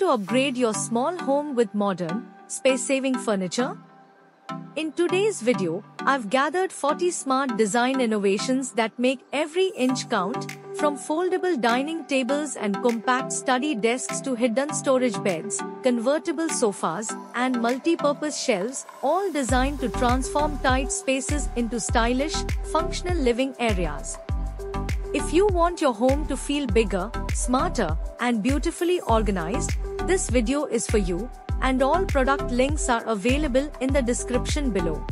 to upgrade your small home with modern, space-saving furniture? In today's video, I've gathered 40 smart design innovations that make every inch count, from foldable dining tables and compact study desks to hidden storage beds, convertible sofas, and multi-purpose shelves, all designed to transform tight spaces into stylish, functional living areas. If you want your home to feel bigger, smarter, and beautifully organized, this video is for you, and all product links are available in the description below.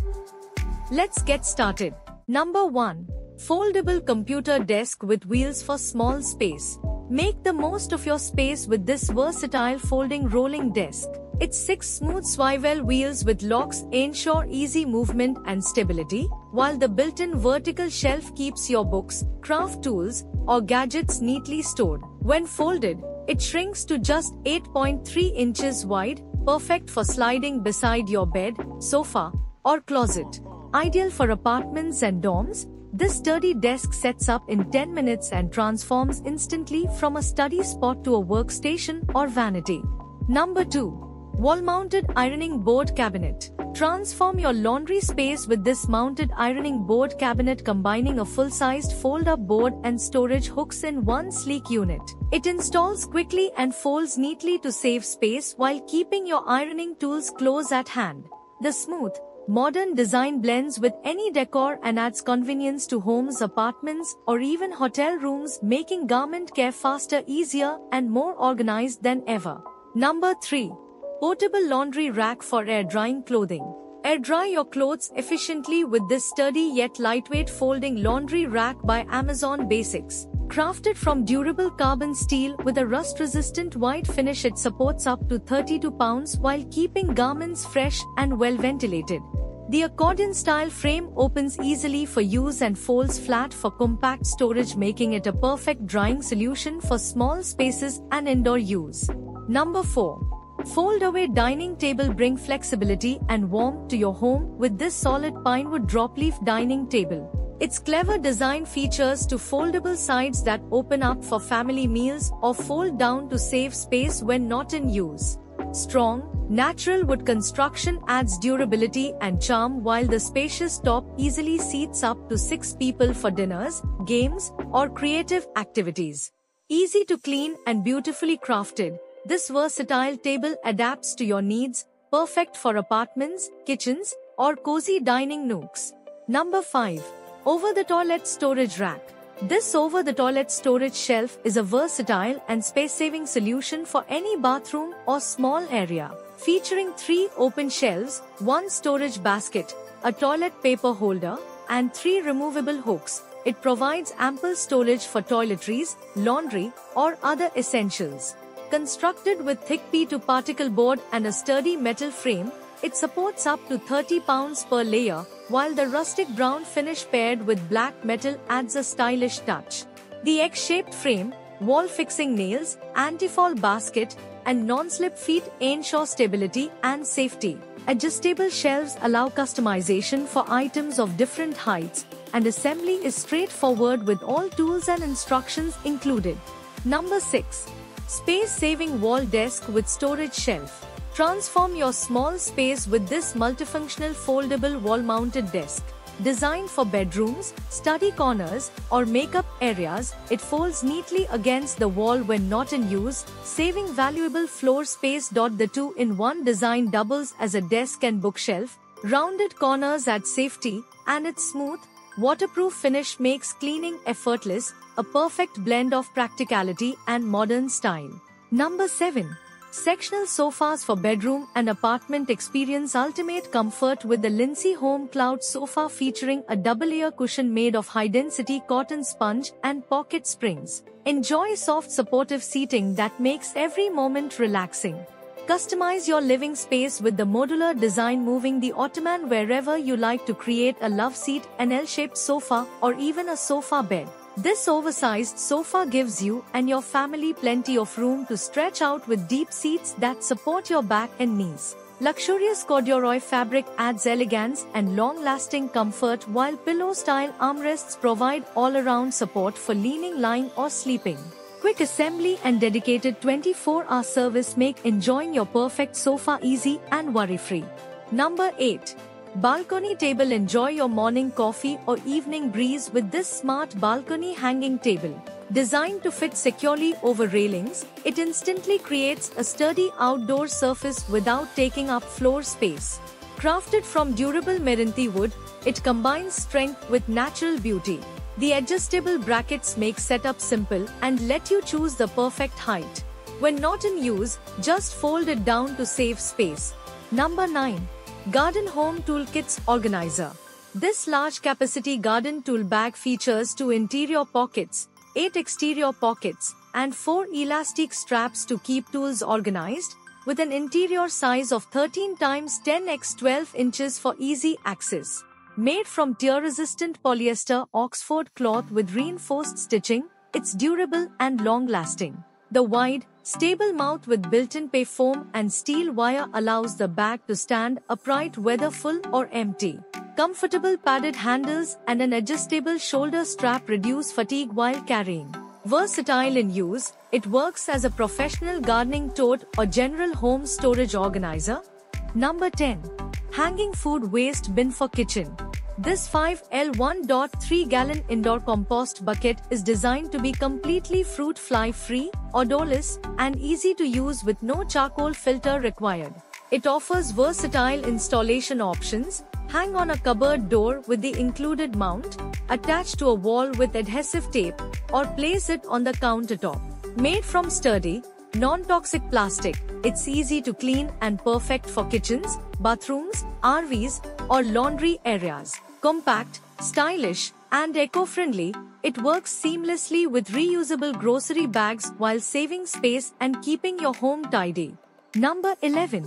Let's get started. Number 1. Foldable computer desk with wheels for small space. Make the most of your space with this versatile folding rolling desk. Its 6 smooth swivel wheels with locks ensure easy movement and stability, while the built-in vertical shelf keeps your books, craft tools, or gadgets neatly stored. When folded, it shrinks to just 8.3 inches wide, perfect for sliding beside your bed, sofa, or closet. Ideal for apartments and dorms, this sturdy desk sets up in 10 minutes and transforms instantly from a study spot to a workstation or vanity. Number 2. Wall-mounted ironing board cabinet. Transform your laundry space with this mounted ironing board cabinet, combining a full-sized fold-up board and storage hooks in one sleek unit. It installs quickly and folds neatly to save space while keeping your ironing tools close at hand. The smooth, modern design blends with any decor and adds convenience to homes, apartments, or even hotel rooms, making garment care faster, easier, and more organized than ever. Number 3. Portable laundry rack for air drying clothing. Air dry your clothes efficiently with this sturdy yet lightweight folding laundry rack by Amazon Basics. Crafted from durable carbon steel with a rust-resistant white finish, it supports up to 32 pounds while keeping garments fresh and well ventilated. The accordion-style frame opens easily for use and folds flat for compact storage, making it a perfect drying solution for small spaces and indoor use. Number 4. Fold-away dining table. Bring flexibility and warmth to your home with this solid pinewood dropleaf dining table. Its clever design features 2 foldable sides that open up for family meals or fold down to save space when not in use. Strong, natural wood construction adds durability and charm, while the spacious top easily seats up to 6 people for dinners, games, or creative activities. Easy to clean and beautifully crafted, this versatile table adapts to your needs, perfect for apartments, kitchens, or cozy dining nooks. Number 5. Over-the-toilet storage rack. This over-the-toilet storage shelf is a versatile and space-saving solution for any bathroom or small area. Featuring 3 open shelves, 1 storage basket, a toilet paper holder, and 3 removable hooks, it provides ample storage for toiletries, laundry, or other essentials. Constructed with thick P2 particle board and a sturdy metal frame, it supports up to 30 pounds per layer, while the rustic brown finish paired with black metal adds a stylish touch. The egg-shaped frame, wall-fixing nails, anti-fall basket, and non-slip feet ensure stability and safety. Adjustable shelves allow customization for items of different heights, and assembly is straightforward with all tools and instructions included. Number 6. Space-saving wall desk with storage shelf. Transform your small space with this multifunctional foldable wall-mounted desk. Designed for bedrooms, study corners, or makeup areas, it folds neatly against the wall when not in use, saving valuable floor space. The 2-in-1 design doubles as a desk and bookshelf. Rounded corners add safety, and its smooth, waterproof finish makes cleaning effortless, a perfect blend of practicality and modern style. Number 7. Sectional sofas for bedroom and apartment. Experience ultimate comfort with the Lindsay Home Cloud sofa, featuring a double-layer cushion made of high-density cotton sponge and pocket springs. Enjoy soft, supportive seating that makes every moment relaxing. Customize your living space with the modular design, moving the ottoman wherever you like to create a love seat, an L-shaped sofa, or even a sofa bed. This oversized sofa gives you and your family plenty of room to stretch out with deep seats that support your back and knees. Luxurious corduroy fabric adds elegance and long-lasting comfort, while pillow-style armrests provide all-around support for leaning, lying, or sleeping. Quick assembly and dedicated 24-hour service make enjoying your perfect sofa easy and worry-free. Number 8. Balcony table. Enjoy your morning coffee or evening breeze with this smart balcony hanging table. Designed to fit securely over railings, it instantly creates a sturdy outdoor surface without taking up floor space. Crafted from durable Meranti wood, it combines strength with natural beauty. The adjustable brackets make setup simple and let you choose the perfect height. When not in use, just fold it down to save space. Number 9. Garden Home Toolkits Organizer. This large capacity garden tool bag features 2 interior pockets, 8 exterior pockets, and 4 elastic straps to keep tools organized, with an interior size of 13 x 10 x 12 inches for easy access. Made from tear-resistant polyester Oxford cloth with reinforced stitching, it's durable and long-lasting. The wide, stable mouth with built-in pay foam and steel wire allows the bag to stand upright whether full or empty. Comfortable padded handles and an adjustable shoulder strap reduce fatigue while carrying. Versatile in use, it works as a professional gardening tote or general home storage organizer. Number 10. Hanging Food Waste Bin for Kitchen. This 5L 1.3-gallon indoor compost bucket is designed to be completely fruit fly-free, odorless, and easy to use with no charcoal filter required. It offers versatile installation options: hang on a cupboard door with the included mount, attach to a wall with adhesive tape, or place it on the countertop. Made from sturdy, non-toxic plastic, it's easy to clean and perfect for kitchens, bathrooms, RVs, or laundry areas. Compact, stylish, and eco-friendly, it works seamlessly with reusable grocery bags while saving space and keeping your home tidy. Number 11.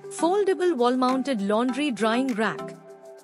Foldable Wall-Mounted Laundry Drying Rack.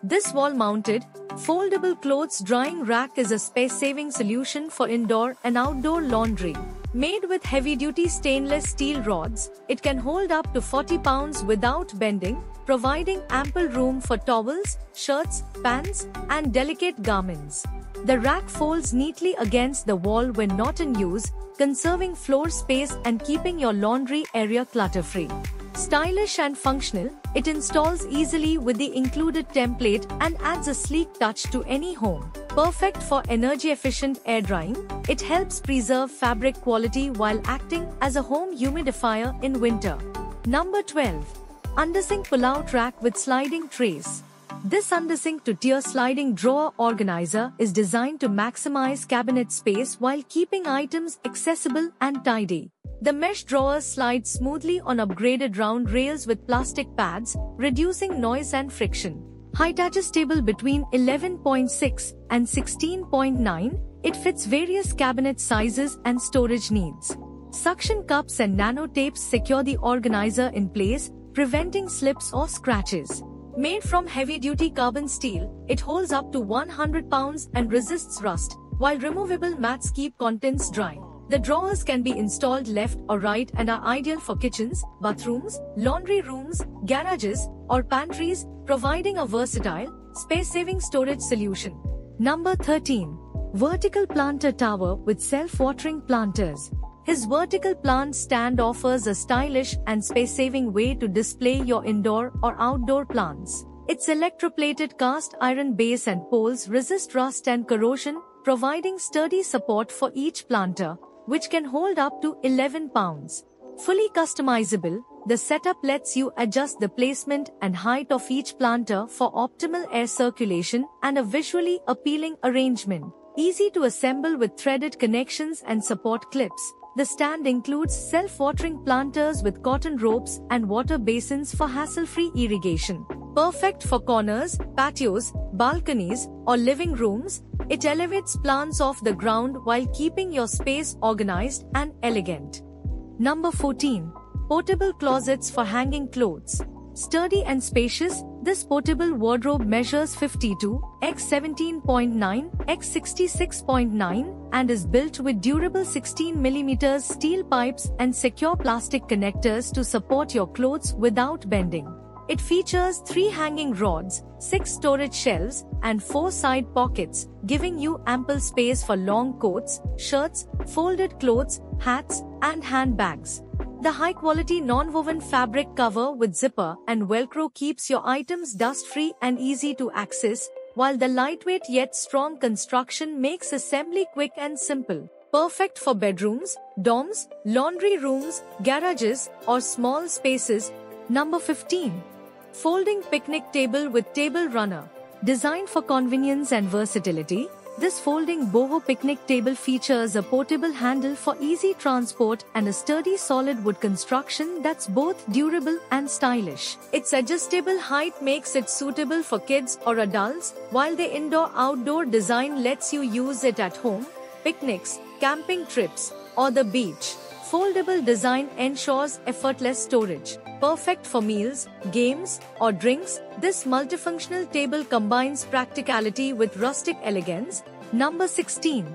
This wall-mounted, foldable clothes drying rack is a space-saving solution for indoor and outdoor laundry. Made with heavy-duty stainless steel rods, it can hold up to 40 pounds without bending, providing ample room for towels, shirts, pants, and delicate garments. The rack folds neatly against the wall when not in use, conserving floor space and keeping your laundry area clutter-free. Stylish and functional, it installs easily with the included template and adds a sleek touch to any home. Perfect for energy-efficient air drying, it helps preserve fabric quality while acting as a home humidifier in winter. Number 12. Undersink Pull-Out Rack with Sliding Trays. This undersink to tier sliding drawer organizer is designed to maximize cabinet space while keeping items accessible and tidy. The mesh drawers slide smoothly on upgraded round rails with plastic pads, reducing noise and friction. Height adjustable between 11.6 and 16.9, it fits various cabinet sizes and storage needs. Suction cups and nano tapes secure the organizer in place, preventing slips or scratches. Made from heavy-duty carbon steel, it holds up to 100 pounds and resists rust, while removable mats keep contents dry. The drawers can be installed left or right and are ideal for kitchens, bathrooms, laundry rooms, garages, or pantries, providing a versatile, space-saving storage solution. Number 13. Vertical Planter Tower with Self-Watering Planters. His vertical plant stand offers a stylish and space-saving way to display your indoor or outdoor plants. Its electroplated cast iron base and poles resist rust and corrosion, providing sturdy support for each planter, which can hold up to 11 pounds. Fully customizable, the setup lets you adjust the placement and height of each planter for optimal air circulation and a visually appealing arrangement. Easy to assemble with threaded connections and support clips, the stand includes self-watering planters with cotton ropes and water basins for hassle-free irrigation. Perfect for corners, patios, balconies, or living rooms, it elevates plants off the ground while keeping your space organized and elegant. Number 14. Portable Closets for Hanging Clothes. Sturdy and spacious, this portable wardrobe measures 52 x 17.9 x 66.9 and is built with durable 16 mm steel pipes and secure plastic connectors to support your clothes without bending. It features 3 hanging rods, 6 storage shelves, and 4 side pockets, giving you ample space for long coats, shirts, folded clothes, hats, and handbags. The high-quality non-woven fabric cover with zipper and Velcro keeps your items dust-free and easy to access, while the lightweight yet strong construction makes assembly quick and simple. Perfect for bedrooms, dorms, laundry rooms, garages, or small spaces. Number 15. Folding picnic table with table runner. Designed for convenience and versatility, this folding boho picnic table features a portable handle for easy transport and a sturdy solid wood construction that's both durable and stylish. Its adjustable height makes it suitable for kids or adults, while the indoor-outdoor design lets you use it at home, picnics, camping trips, or the beach. Foldable design ensures effortless storage. Perfect for meals, games, or drinks, this multifunctional table combines practicality with rustic elegance. Number 16.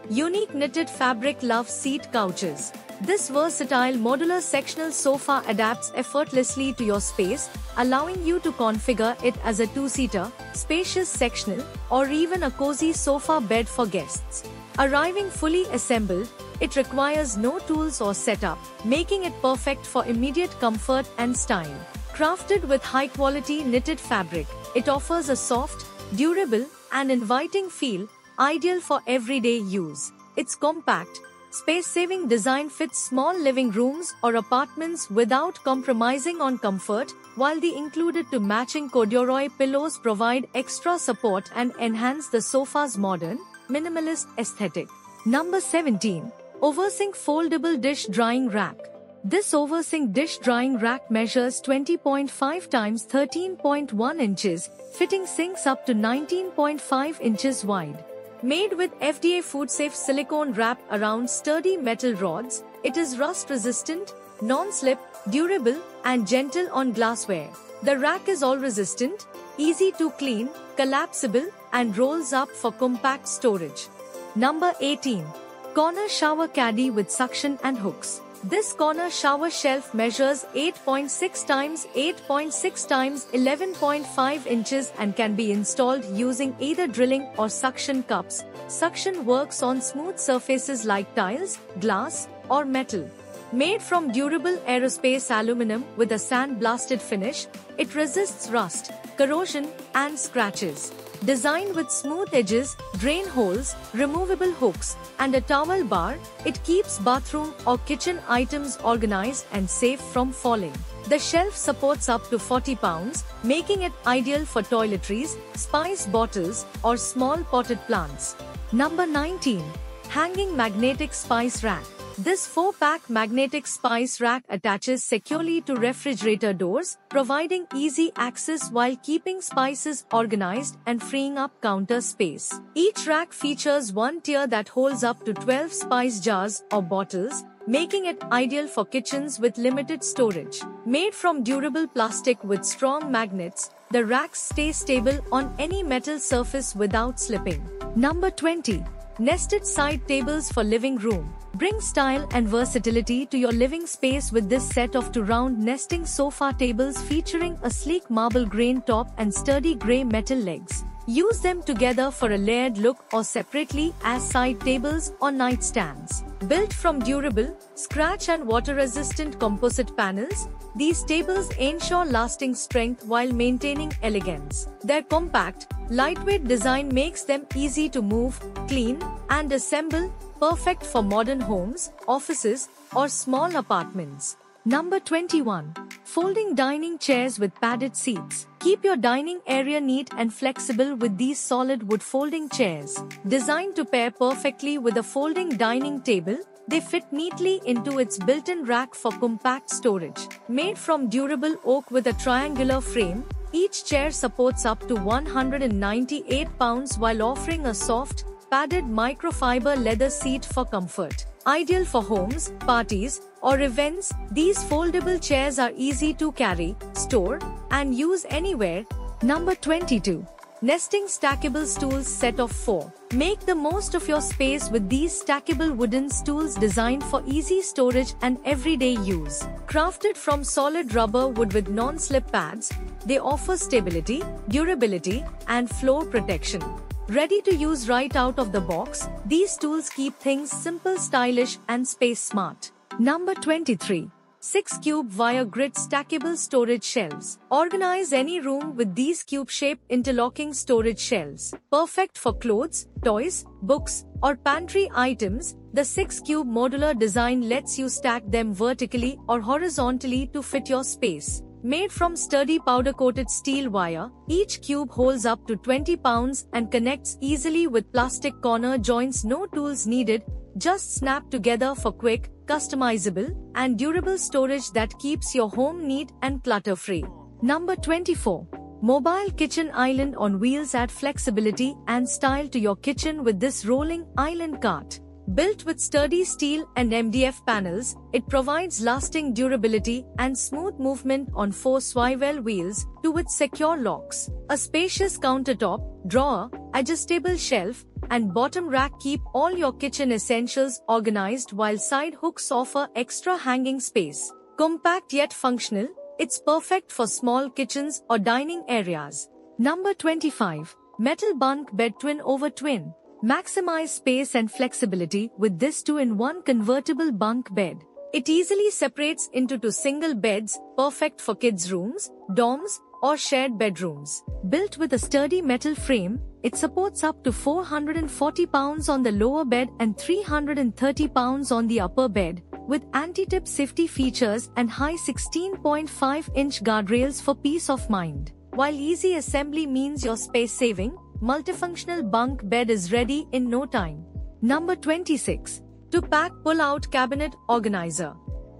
Unique knitted fabric love seat couches. This versatile modular sectional sofa adapts effortlessly to your space, allowing you to configure it as a two-seater, spacious sectional, or even a cozy sofa bed for guests. Arriving fully assembled, it requires no tools or setup, making it perfect for immediate comfort and style. Crafted with high-quality knitted fabric, it offers a soft, durable, and inviting feel, ideal for everyday use. Its compact, space-saving design fits small living rooms or apartments without compromising on comfort, while the included to matching corduroy pillows provide extra support and enhance the sofa's modern, minimalist aesthetic. Number 17. Oversing Foldable Dish Drying Rack. This oversing dish drying rack measures 20.5 times 13.1 inches, fitting sinks up to 19.5 inches wide. Made with FDA food-safe silicone wrap around sturdy metal rods, it is rust-resistant, non-slip, durable, and gentle on glassware. The rack is all-resistant, easy to clean, collapsible, and rolls up for compact storage. Number 18. Corner Shower Caddy with Suction and Hooks. This corner shower shelf measures 8.6 times 8.6 times 11.5 inches and can be installed using either drilling or suction cups. Suction works on smooth surfaces like tiles, glass, or metal. Made from durable aerospace aluminum with a sand-blasted finish, it resists rust, corrosion, and scratches. Designed with smooth edges, drain holes, removable hooks, and a towel bar, it keeps bathroom or kitchen items organized and safe from falling. The shelf supports up to 40 pounds, making it ideal for toiletries, spice bottles, or small potted plants. Number 19. Hanging Magnetic Spice Rack. This 4-pack magnetic spice rack attaches securely to refrigerator doors, providing easy access while keeping spices organized and freeing up counter space. Each rack features one tier that holds up to 12 spice jars or bottles, making it ideal for kitchens with limited storage. Made from durable plastic with strong magnets, the racks stay stable on any metal surface without slipping. Number 20. Nested Side Tables for Living Room. Bring style and versatility to your living space with this set of 2 round nesting sofa tables featuring a sleek marble grain top and sturdy grey metal legs. Use them together for a layered look or separately as side tables or nightstands. Built from durable, scratch and water-resistant composite panels, these tables ensure lasting strength while maintaining elegance. Their compact, lightweight design makes them easy to move, clean, and assemble, perfect for modern homes, offices, or small apartments. Number 21. Folding Dining Chairs with Padded Seats. Keep your dining area neat and flexible with these solid wood folding chairs. Designed to pair perfectly with a folding dining table, they fit neatly into its built-in rack for compact storage. Made from durable oak with a triangular frame, each chair supports up to 198 pounds while offering a soft, padded microfiber leather seat for comfort. Ideal for homes, parties, or events, these foldable chairs are easy to carry, store, and use anywhere. Number 22. Nesting Stackable Stools Set of 4. Make the most of your space with these stackable wooden stools designed for easy storage and everyday use. Crafted from solid rubber wood with non-slip pads, They offer stability, durability, and floor protection. Ready to use right out of the box, these tools keep things simple, stylish, and space smart. Number 23. 6-cube wire grid stackable storage shelves. Organize any room with these cube-shaped interlocking storage shelves. Perfect for clothes, toys, books, or pantry items, the 6-cube modular design lets you stack them vertically or horizontally to fit your space. Made from sturdy powder-coated steel wire, each cube holds up to 20 pounds and connects easily with plastic corner joints. No tools needed, just snap together for quick, customizable, and durable storage that keeps your home neat and clutter-free. Number 24. Mobile kitchen island on wheels. Add flexibility and style to your kitchen with this rolling island cart. Built with sturdy steel and MDF panels, it provides lasting durability and smooth movement on 4 swivel wheels, 2 with secure locks. A spacious countertop, drawer, adjustable shelf, and bottom rack keep all your kitchen essentials organized, while side hooks offer extra hanging space. Compact yet functional, it's perfect for small kitchens or dining areas. Number 25. Metal bunk bed twin over twin. Maximize space and flexibility with this 2-in-1 convertible bunk bed. It easily separates into 2 single beds, perfect for kids' rooms, dorms, or shared bedrooms. Built with a sturdy metal frame, it supports up to 440 pounds on the lower bed and 330 pounds on the upper bed, with anti-tip safety features and high 16.5-inch guardrails for peace of mind. While easy assembly means you're space-saving, multifunctional bunk bed is ready in no time. Number 26. 2-pack pull-out cabinet organizer.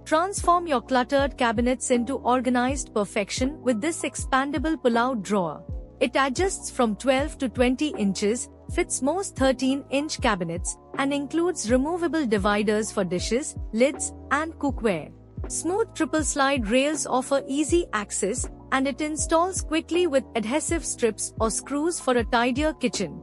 Transform your cluttered cabinets into organized perfection with this expandable pull-out drawer. It adjusts from 12 to 20 inches, fits most 13-inch cabinets, and includes removable dividers for dishes, lids, and cookware. Smooth triple-slide rails offer easy access, and it installs quickly with adhesive strips or screws for a tidier kitchen.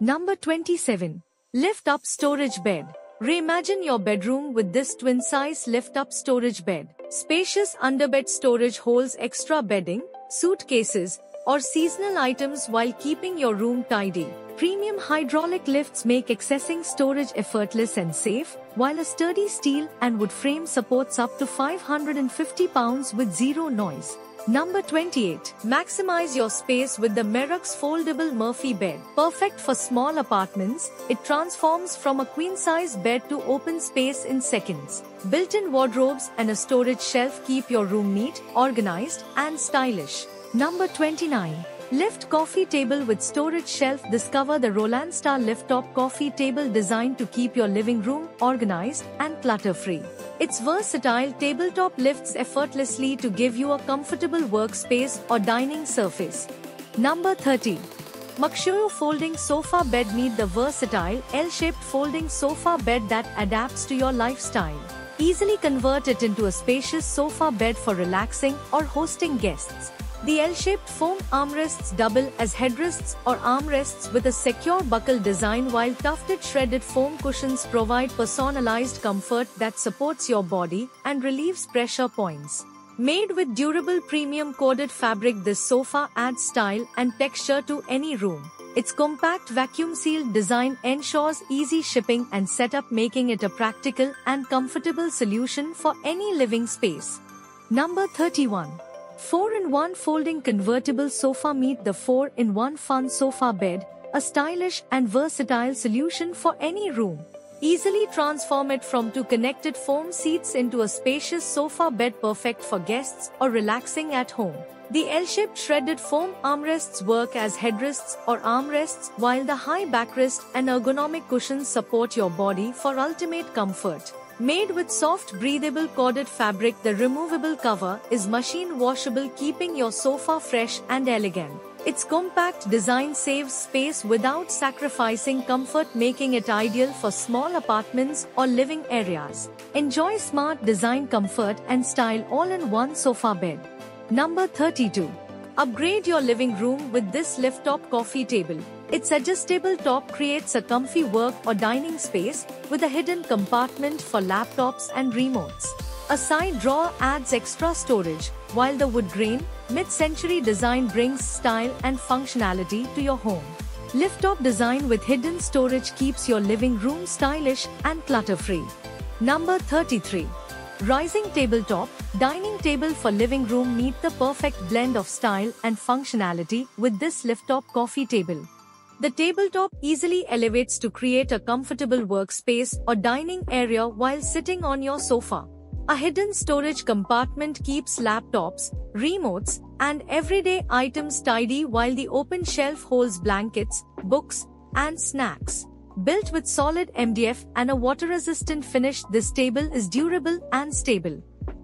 Number 27. Lift-up storage bed. Reimagine your bedroom with this twin-size lift-up storage bed. Spacious underbed storage holds extra bedding, suitcases, or seasonal items while keeping your room tidy. Premium hydraulic lifts make accessing storage effortless and safe, while a sturdy steel and wood frame supports up to 550 pounds with zero noise. Number 28. Maximize your space with the Merux foldable Murphy bed. Perfect for small apartments, it transforms from a queen-size bed to open space in seconds. Built-in wardrobes and a storage shelf keep your room neat, organized, and stylish. Number 29. Lift coffee table with storage shelf. Discover the Roland Star lift-top coffee table designed to keep your living room organized and clutter-free. Its versatile tabletop lifts effortlessly to give you a comfortable workspace or dining surface. Number 30. Makshoyo folding sofa bed. Meet the versatile L-shaped folding sofa bed that adapts to your lifestyle. Easily convert it into a spacious sofa bed for relaxing or hosting guests. The L-shaped foam armrests double as headrests or armrests with a secure buckle design, while tufted shredded foam cushions provide personalized comfort that supports your body and relieves pressure points. Made with durable premium corded fabric, this sofa adds style and texture to any room. Its compact vacuum-sealed design ensures easy shipping and setup, making it a practical and comfortable solution for any living space. Number 31. 4-in-1 folding convertible sofa. Meet the 4-in-1 fun sofa bed, a stylish and versatile solution for any room. Easily transform it from 2 connected foam seats into a spacious sofa bed, perfect for guests or relaxing at home. The L-shaped shredded foam armrests work as headrests or armrests, while the high backrest and ergonomic cushions support your body for ultimate comfort. Made with soft breathable corded fabric, the removable cover is machine washable, keeping your sofa fresh and elegant. Its compact design saves space without sacrificing comfort, making it ideal for small apartments or living areas. Enjoy smart design, comfort, and style all in one sofa bed. Number 32. Upgrade your living room with this lift-top coffee table. Its adjustable top creates a comfy work or dining space with a hidden compartment for laptops and remotes. A side drawer adds extra storage, while the wood grain, mid-century design brings style and functionality to your home. Lift-top design with hidden storage keeps your living room stylish and clutter-free. Number 33. Rising tabletop, dining table for living room. Meet the perfect blend of style and functionality with this lift-top coffee table. The tabletop easily elevates to create a comfortable workspace or dining area while sitting on your sofa. A hidden storage compartment keeps laptops, remotes, and everyday items tidy, while the open shelf holds blankets, books, and snacks. Built with solid MDF and a water-resistant finish, this table is durable and stable.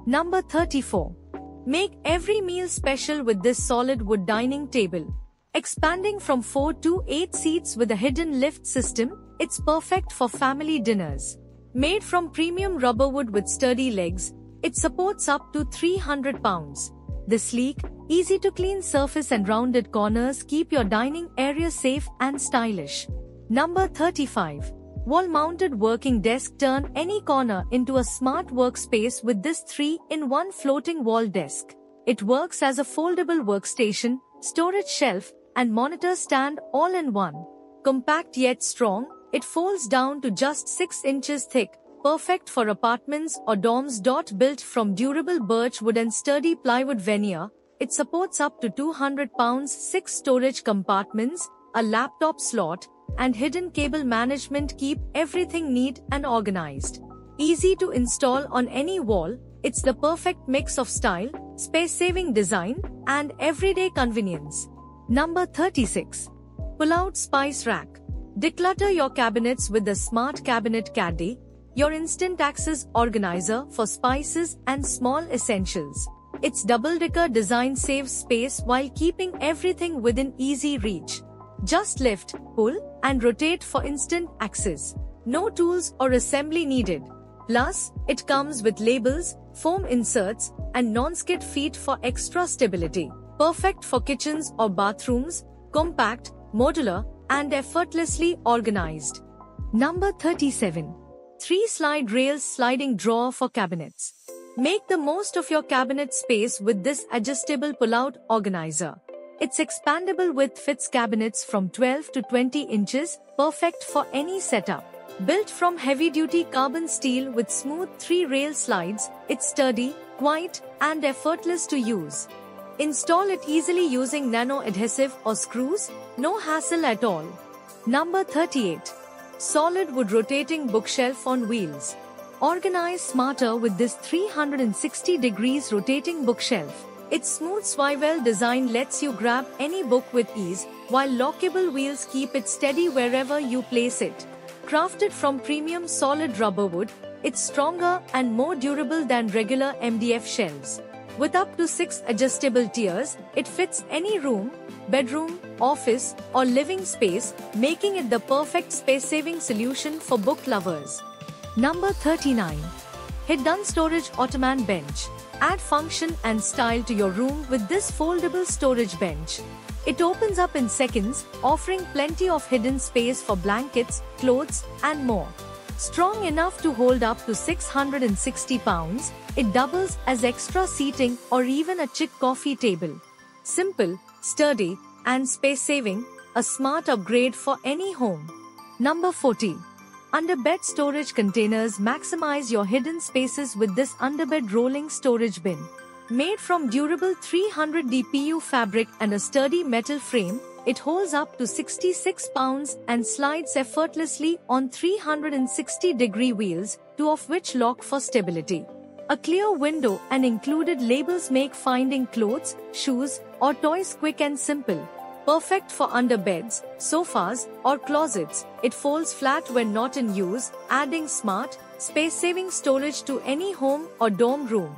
Number 34. Make every meal special with this solid wood dining table. Expanding from 4 to 8 seats with a hidden lift system, it's perfect for family dinners. Made from premium rubber wood with sturdy legs, it supports up to 300 pounds. The sleek, easy-to-clean surface and rounded corners keep your dining area safe and stylish. Number 35. Wall-mounted working desk. Turn any corner into a smart workspace with this 3-in-1 floating wall desk. It works as a foldable workstation, storage shelf, and monitor stand all in one. Compact yet strong, it folds down to just 6 inches thick, perfect for apartments or dorms. Built from durable birch wood and sturdy plywood veneer, it supports up to 200 pounds, 6 storage compartments, a laptop slot, and hidden cable management keep everything neat and organized. Easy to install on any wall, it's the perfect mix of style, space-saving design, and everyday convenience. Number 36. Pull-out spice rack. Declutter your cabinets with the Smart Cabinet Caddy, your instant access organizer for spices and small essentials. Its double-decker design saves space while keeping everything within easy reach. Just lift, pull, and rotate for instant access. No tools or assembly needed. Plus, it comes with labels, foam inserts, and non-skid feet for extra stability. Perfect for kitchens or bathrooms, compact, modular, and effortlessly organized. Number 37. 3 slide rails sliding drawer for cabinets. Make the most of your cabinet space with this adjustable pull-out organizer. It's expandable with fits cabinets from 12 to 20 inches, perfect for any setup. Built from heavy-duty carbon steel with smooth 3-rail slides, it's sturdy, quiet, and effortless to use. Install it easily using nano adhesive or screws, no hassle at all. Number 38. Solid wood rotating bookshelf on wheels. Organize smarter with this 360 degrees rotating bookshelf. Its smooth swivel design lets you grab any book with ease, while lockable wheels keep it steady wherever you place it. Crafted from premium solid rubber wood, it's stronger and more durable than regular MDF shelves. With up to 6 adjustable tiers, it fits any room, bedroom, office, or living space, making it the perfect space-saving solution for book lovers. Number 39. Hidden Storage Ottoman Bench. Add function and style to your room with this foldable storage bench. It opens up in seconds, offering plenty of hidden space for blankets, clothes, and more. Strong enough to hold up to 660 pounds, it doubles as extra seating or even a chic coffee table. Simple, sturdy, and space-saving, a smart upgrade for any home. Number 40. Underbed storage containers. Maximize your hidden spaces with this underbed rolling storage bin. Made from durable 300 PU fabric and a sturdy metal frame, it holds up to 66 pounds and slides effortlessly on 360-degree wheels, 2 of which lock for stability. A clear window and included labels make finding clothes, shoes, or toys quick and simple. Perfect for underbeds, sofas, or closets, it folds flat when not in use, adding smart, space-saving storage to any home or dorm room.